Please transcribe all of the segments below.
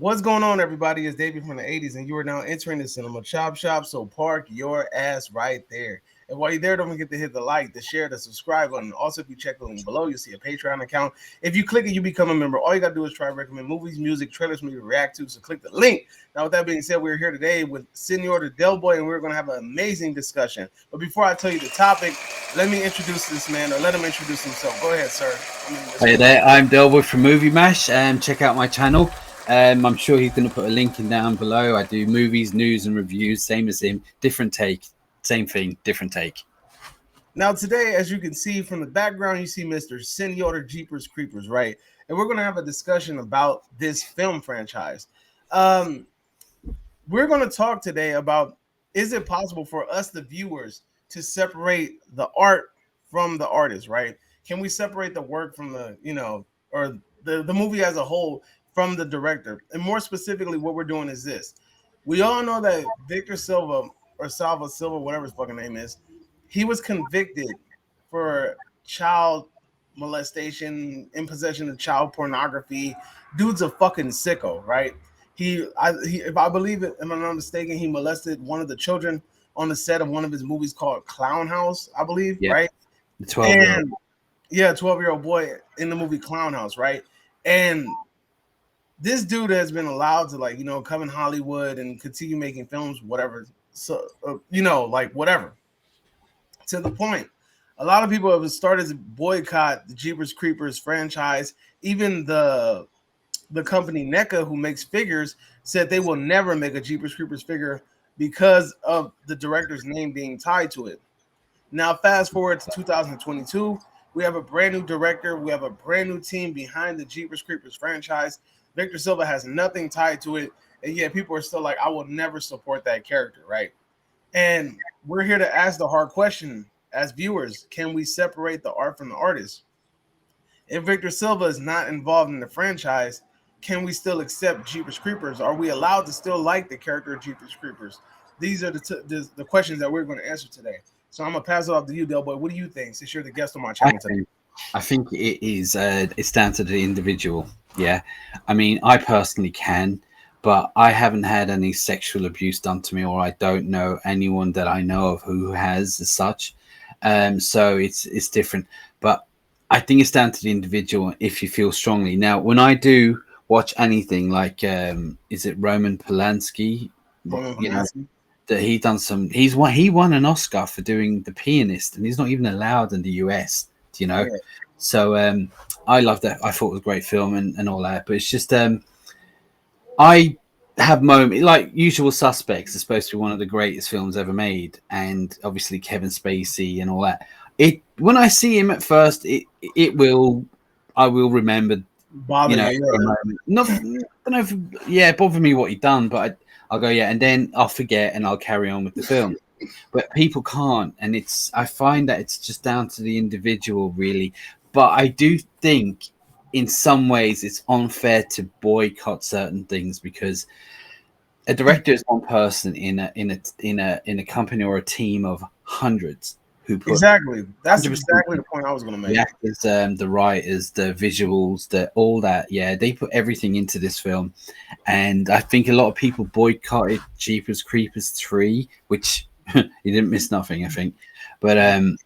What's going on, everybody? It's David from the 80s, and you are now entering the Cinema Chop Shop, so park your ass right there. And while you're there, don't forget to hit the like, the share, the subscribe button. Also, if you check the link below, you'll see a Patreon account. If you click it, you become a member. All you got to do is try to recommend movies, music, trailers for me to react to, so click the link. Now, with that being said, we're here today with Senor Del Boy, and we're going to have an amazing discussion. But before I tell you the topic, let me introduce this man, or let him introduce himself. Go ahead, sir. Hey there, I'm Delboy from Movie Mash, and check out my channel. I'm sure he's going to put a link in down below. I do movies, news, and reviews, same as him. Different take, same thing, different take. Now, today, as you can see from the background, you see Mr. Senor Jeepers Creepers, right? And we're going to have a discussion about this film franchise. Um, we're going to talk today about, is it possible for us, the viewers, to separate the art from the artist, right? Can we separate the work from or the movie as a whole from the director? And more specifically, what we're doing is this. We all know that Victor Silva, or Salva Silva, whatever his fucking name is, he was convicted for child molestation, in possession of child pornography. Dude's a fucking sicko, right? If I believe it, if I'm not mistaken, he molested one of the children on the set of one of his movies called Clown House, I believe, Yeah, right? the 12-year-old. And yeah, 12-year-old boy in the movie Clown House, right? And this dude has been allowed to, like, come in Hollywood and continue making films, whatever. So, whatever. To the point, a lot of people have started to boycott the Jeepers Creepers franchise. Even the company NECA, who makes figures, said they will never make a Jeepers Creepers figure because of the director's name being tied to it. Now, fast forward to 2022, we have a brand new director, we have a brand new team behind the Jeepers Creepers franchise. Victor Silva has nothing tied to it, and yet people are still like, I will never support that character, right? And we're here to ask the hard question as viewers: can we separate the art from the artist? If Victor Silva is not involved in the franchise, can we still accept Jeepers Creepers? Are we allowed to still like the character of Jeepers Creepers? These are the questions that we're going to answer today. So I'm gonna pass it off to you, Del Boy. What do you think? Since you're the guest on my I channel today. think, I think it is. It's down to the individual. Yeah, I mean, I personally can, but I haven't had any sexual abuse done to me, or I don't know anyone that I know of who has as such. So it's different. But I think it's down to the individual if you feel strongly. Now, when I do watch anything like, is it Roman Polanski? Roman You know, Polanski. that he won an Oscar for doing The Pianist, and he's not even allowed in the US. You know, Yeah. so I loved that. I thought it was a great film and all that. But it's just I have moments like Usual Suspects is supposed to be one of the greatest films ever made, and obviously Kevin Spacey and all that. It when I see him at first, it will I will remember, Bother you, a yeah. moment. Not, I don't know if, yeah, it bothered me what he done, but I'll go, yeah, and then I'll forget and I'll carry on with the film. But people can't, and I find that it's just down to the individual, really. But I do think, in some ways, it's unfair to boycott certain things because a director is one person in a company or a team of hundreds who put Exactly. That's 100% exactly the point I was gonna the make. actors, the writers, the visuals, the all that. Yeah, they put everything into this film, and I think a lot of people boycotted Jeepers Creepers 3, which you didn't miss nothing, I think. But I and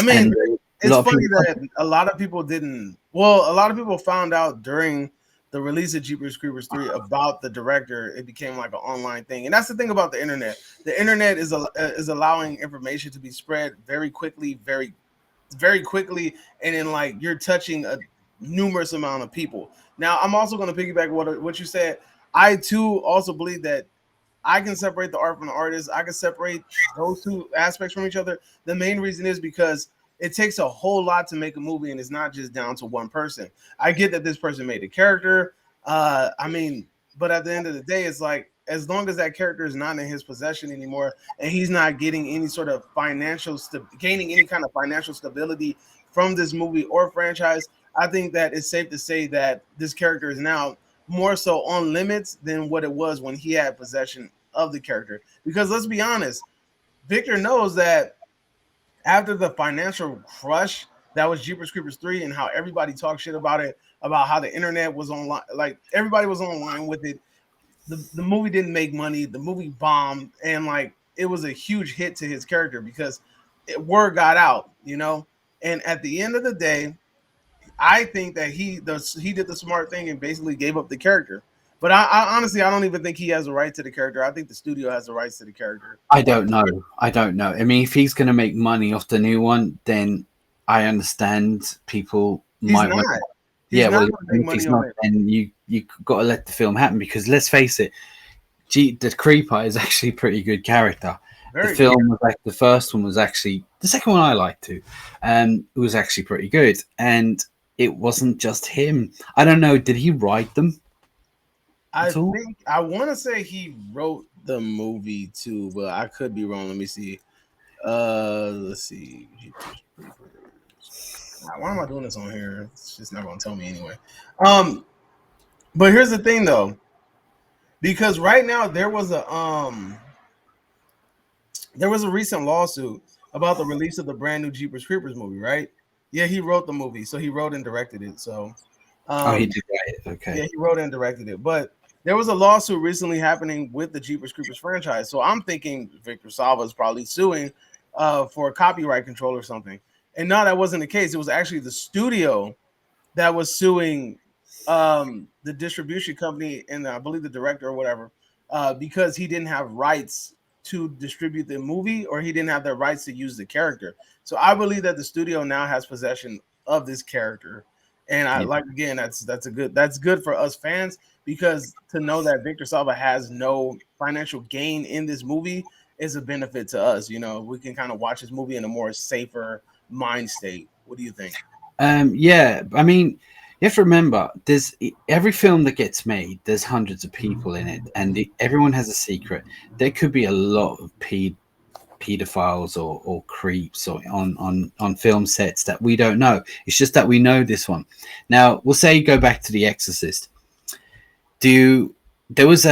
mean, a it's lot of funny people. that a lot of people didn't. Well, a lot of people found out during the release of Jeepers Creepers 3 about the director. It became like an online thing, and that's the thing about the internet. The internet is allowing information to be spread very quickly, very quickly, and then, like, you're touching a numerous amount of people. Now, I'm also going to piggyback what you said. I too also believe that I can separate the art from the artist. I can separate those two aspects from each other. The main reason is because it takes a whole lot to make a movie, and it's not just down to one person. I get that this person made a character. I mean, but at the end of the day, it's like, as long as that character is not in his possession anymore, and he's not getting any sort of gaining any kind of financial stability from this movie or franchise, I think that it's safe to say that this character is now more so on limits than what it was when he had possession of the character. Because let's be honest, Victor knows that after the financial crush that was Jeepers Creepers 3, and how everybody talked shit about it, about how the internet was online, like everybody was online with it. the movie didn't make money. The movie bombed, and like it was a huge hit to his character because word got out, you know. And at the end of the day, I think that he did the smart thing and basically gave up the character. But I honestly I don't even think he has a right to the character. I think the studio has the rights to the character. I don't know. I don't know. I mean, if he's going to make money off the new one, then I understand people He's might not. want. He's Yeah, not well, gonna make if money he's on not, it. then you got to let the film happen because let's face it, the Creeper is actually a pretty good character. The Very good. film was like the first one was actually the second one I liked too. It was actually pretty good, and it wasn't just him. I don't know. Did he write them I at all? think I want to say he wrote the movie too, but I could be wrong. Let me see. Let's see. Why am I doing this on here? It's just not going to tell me anyway. Um, but here's the thing though, because right now there was a recent lawsuit about the release of the brand new Jeepers Creepers movie, right? Yeah, he wrote the movie, so he wrote and directed it. So, Oh, he um, did write it. yeah, Okay. he wrote and directed it. But there was a lawsuit recently happening with the Jeepers Creepers franchise. So I'm thinking Victor Salva is probably suing for copyright control or something. And no, that wasn't the case. It was actually the studio that was suing the distribution company and I believe the director or whatever because he didn't have rights to distribute the movie or he didn't have the rights to use the character. So I believe that the studio now has possession of this character. And I Yeah. like again, that's good for us fans because to know that Victor Salva has no financial gain in this movie is a benefit to us. You know, we can kind of watch this movie in a more safer mind state. What do you think? Yeah, I mean, you have to remember, there's every film that gets made. There's hundreds of people in it, and everyone has a secret. There could be a lot of pedophiles or creeps or on film sets that we don't know. It's just that we know this one. Now, we'll say go back to The Exorcist. There was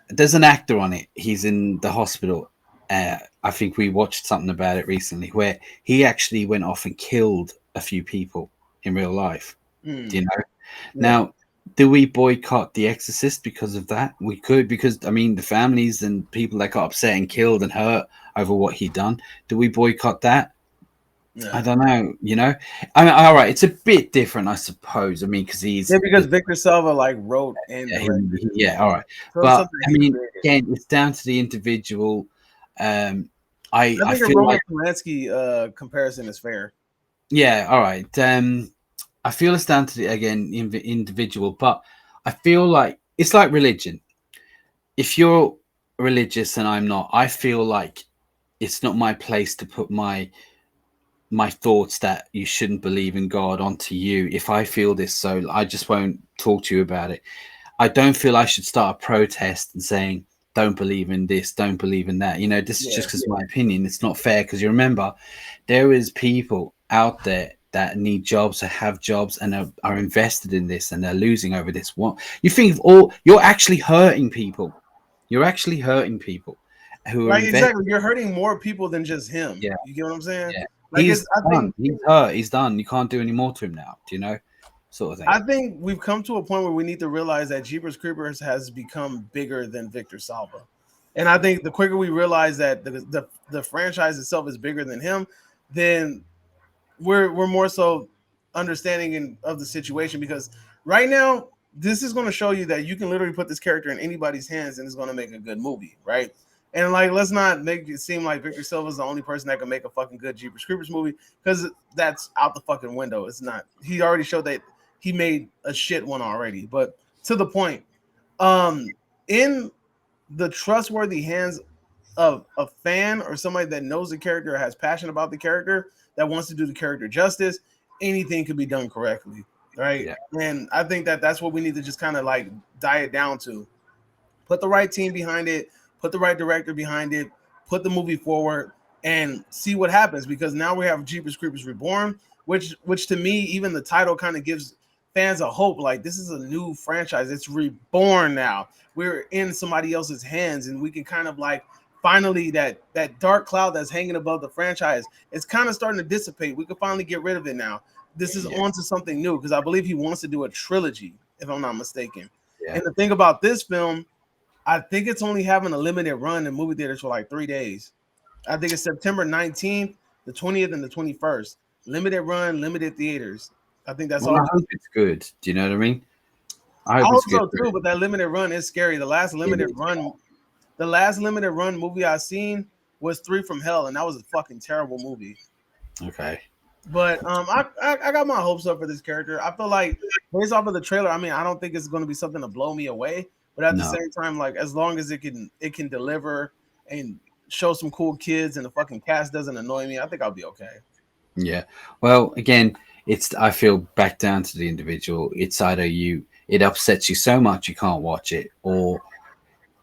there's an actor on it. He's in the hospital. I think we watched something about it recently where he actually went off and killed a few people in real life. Do Hmm. you know? Yeah. Now, do we boycott The Exorcist because of that? We could, because I mean, the families and people that got upset and killed and hurt over what he done. Do we boycott that? I Yeah. don't know. You know, I mean, all right, it's a bit different, I suppose. I mean, because Yeah, because Victor Salva like wrote and yeah, directed it. yeah, all right, So it's but something I he mean, created. again, it's down to the individual. Um, I I I think a feel Roman like Polanski comparison is fair. yeah, all right. I feel it's down to the again individual, but I feel like it's like religion. If you're religious and I'm not, I feel like it's not my place to put my thoughts that you shouldn't believe in God onto you. If I feel this, so I just won't talk to you about it. I don't feel I should start a protest and saying, don't believe in this, don't believe in that. You know, this is Yeah. just because my opinion. It's not fair because you remember, there is people out there that need jobs or have jobs and are invested in this and they're losing over this. What you think of all, you're actually hurting people. You're actually hurting people who are Right, invested. exactly. You're hurting more people than just him. Yeah, You get what I'm saying? yeah. Like He's it's I done. think He's hurt. He's done. You can't do any more to him now. Do you know? Sort of thing. I think we've come to a point where we need to realize that Jeepers Creepers has become bigger than Victor Salva. And I think the quicker we realize that the franchise itself is bigger than him, then we're more so understanding of the situation because right now this is going to show you that you can literally put this character in anybody's hands and it's going to make a good movie, right? And like, let's not make it seem like Victor Silva is the only person that can make a fucking good Jeepers Creepers movie because that's out the fucking window. It's not. He already showed that he made a shit one already. But to the point, in the trustworthy hands of a fan or somebody that knows the character or has passion about the character that wants to do the character justice, anything could be done correctly, right? Yeah. And I think that that's what we need to just kind of like diet down to. Put the right team behind it, put the right director behind it, put the movie forward, and see what happens. Because now we have Jeepers Creepers Reborn, which to me, even the title kind of gives fans a hope. Like this is a new franchise. It's reborn now. We're in somebody else's hands, and we can kind of like finally that dark cloud that's hanging above the franchise. It's kind of starting to dissipate. We can finally get rid of it now. This is on to something new because I believe he wants to do a trilogy, if I'm not mistaken. Yeah. And the thing about this film I think it's only having a limited run in movie theaters for like 3 days. I think it's September 19th, the 20th, and the 21st. Limited run, limited theaters. I think that's Well, all. I hope it's good. Do you know what I mean? I I hope hope it's good. so too, but that limited run is scary. The last limited run movie I seen was Three from Hell, and that was a fucking terrible movie. Okay. But I got my hopes up for this character. I feel like based off of the trailer, I mean, I don't think it's going to be something to blow me away. But at the No. same time, like as long as it can deliver and show some cool kids and the fucking cast doesn't annoy me, I think I'll be okay. Yeah. Well, again, it's I feel back down to the individual. It's either it upsets you so much you can't watch it, or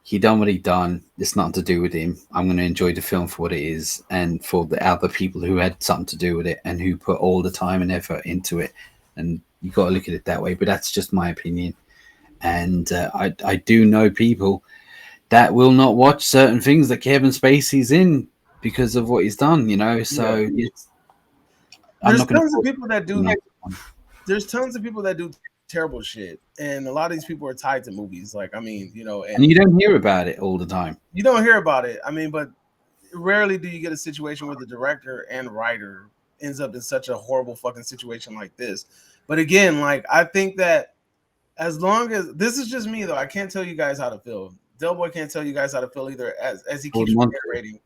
he done what he done. It's nothing to do with him. I'm going to enjoy the film for what it is, and for the other people who had something to do with it and who put all the time and effort into it. And you got to look at it that way. But that's just my opinion. And I do know people that will not watch certain things that Kevin Spacey's in because of what he's done. You know, so I'm There's not going tons of to. people that do. There's tons of people that do terrible shit, and a lot of these people are tied to movies. Like, I mean, you know, And you don't hear about it all the time. you don't hear about it. I mean, but rarely do you get a situation where the director and writer ends up in such a horrible fucking situation like this. But again, like I think that as long as this is just me though, I can't tell you guys how to feel. Del Boy can't tell you guys how to feel either, as he keeps reiterating.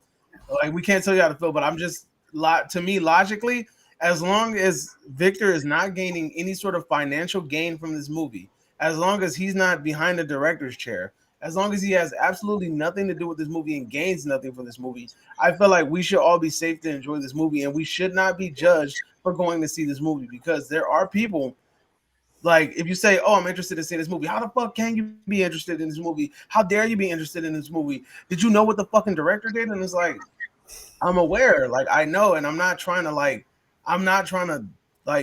Like we can't tell you how to feel, but I'm just to me logically, as long as Victor is not gaining any sort of financial gain from this movie, as long as he's not behind the director's chair, as long as he has absolutely nothing to do with this movie and gains nothing from this movie, I feel like we should all be safe to enjoy this movie, and we should not be judged for going to see this movie, because there are people like, if you say, "Oh, I'm interested in seeing this movie," how the fuck can you be interested in this movie? How dare you be interested in this movie? Did you know what the fucking director did? And it's like, I'm aware, like I know, and I'm not trying to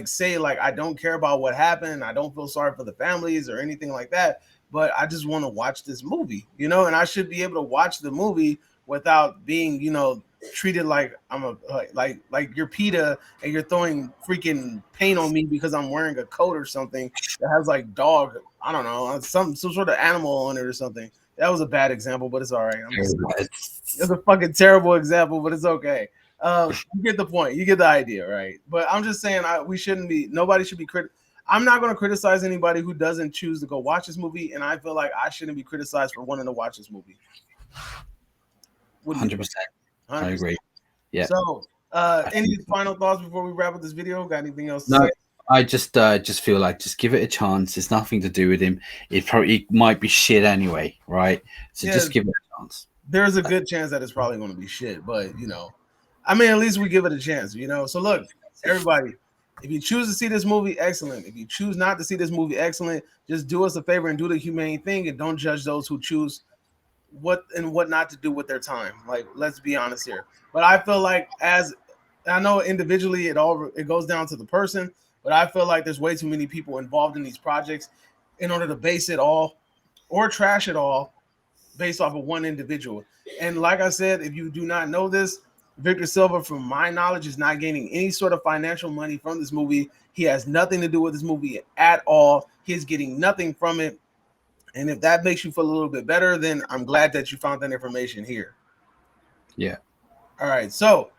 say like I don't care about what happened. I don't feel sorry for the families or anything like that. But I just want to watch this movie, you know, and I should be able to watch the movie without being, you know, treated like I'm a like you're PETA and you're throwing freaking paint on me because I'm wearing a coat or something that has like dog, I don't know, some sort of animal on it or something. That was a bad example, but it's all right. It's a fucking terrible example, but it's okay. You get the point. You get the idea, right? But I'm just saying, we shouldn't be. Nobody should be I'm not going to criticize anybody who doesn't choose to go watch this movie, and I feel like I shouldn't be criticized for wanting to watch this movie. 100%. I agree. Yeah. So, any final thoughts before we wrap up this video? Got anything else? No, I just feel like just give it a chance. It's nothing to do with him. It might be shit anyway, right? So just give it a chance. There's a good chance that it's probably going to be shit, but you know, I mean, at least we give it a chance, you know. So look, everybody, if you choose to see this movie, excellent. If you choose not to see this movie, excellent. Just do us a favor and do the humane thing, and don't judge those who choose what not to do with their time. Like, let's be honest here. But I feel like, as I know individually, it goes down to the person. But I feel like there's way too many people involved in these projects in order to base it all or trash it all based off of one individual. And like I said, if you do not know this, Victor Silva, from my knowledge, is not gaining any sort of financial money from this movie. He has nothing to do with this movie at all. He is getting nothing from it. And if that makes you feel a little bit better, then I'm glad that you found that information here. Yeah. All right. So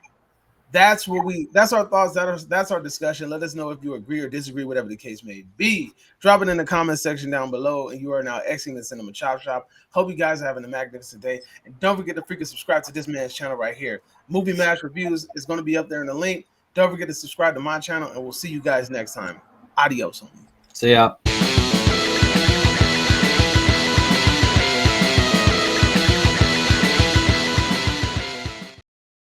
that's our thoughts. That's our discussion. Let us know if you agree or disagree, whatever the case may be. Drop it in the comment section down below. And you are now exiting the Cinema Chop Shop. Hope you guys are having a magnificent day. And don't forget to freaking subscribe to this man's channel right here. Movie Mash Reviews is going to be up there in the link. Don't forget to subscribe to my channel, and we'll see you guys next time. Adios. See ya.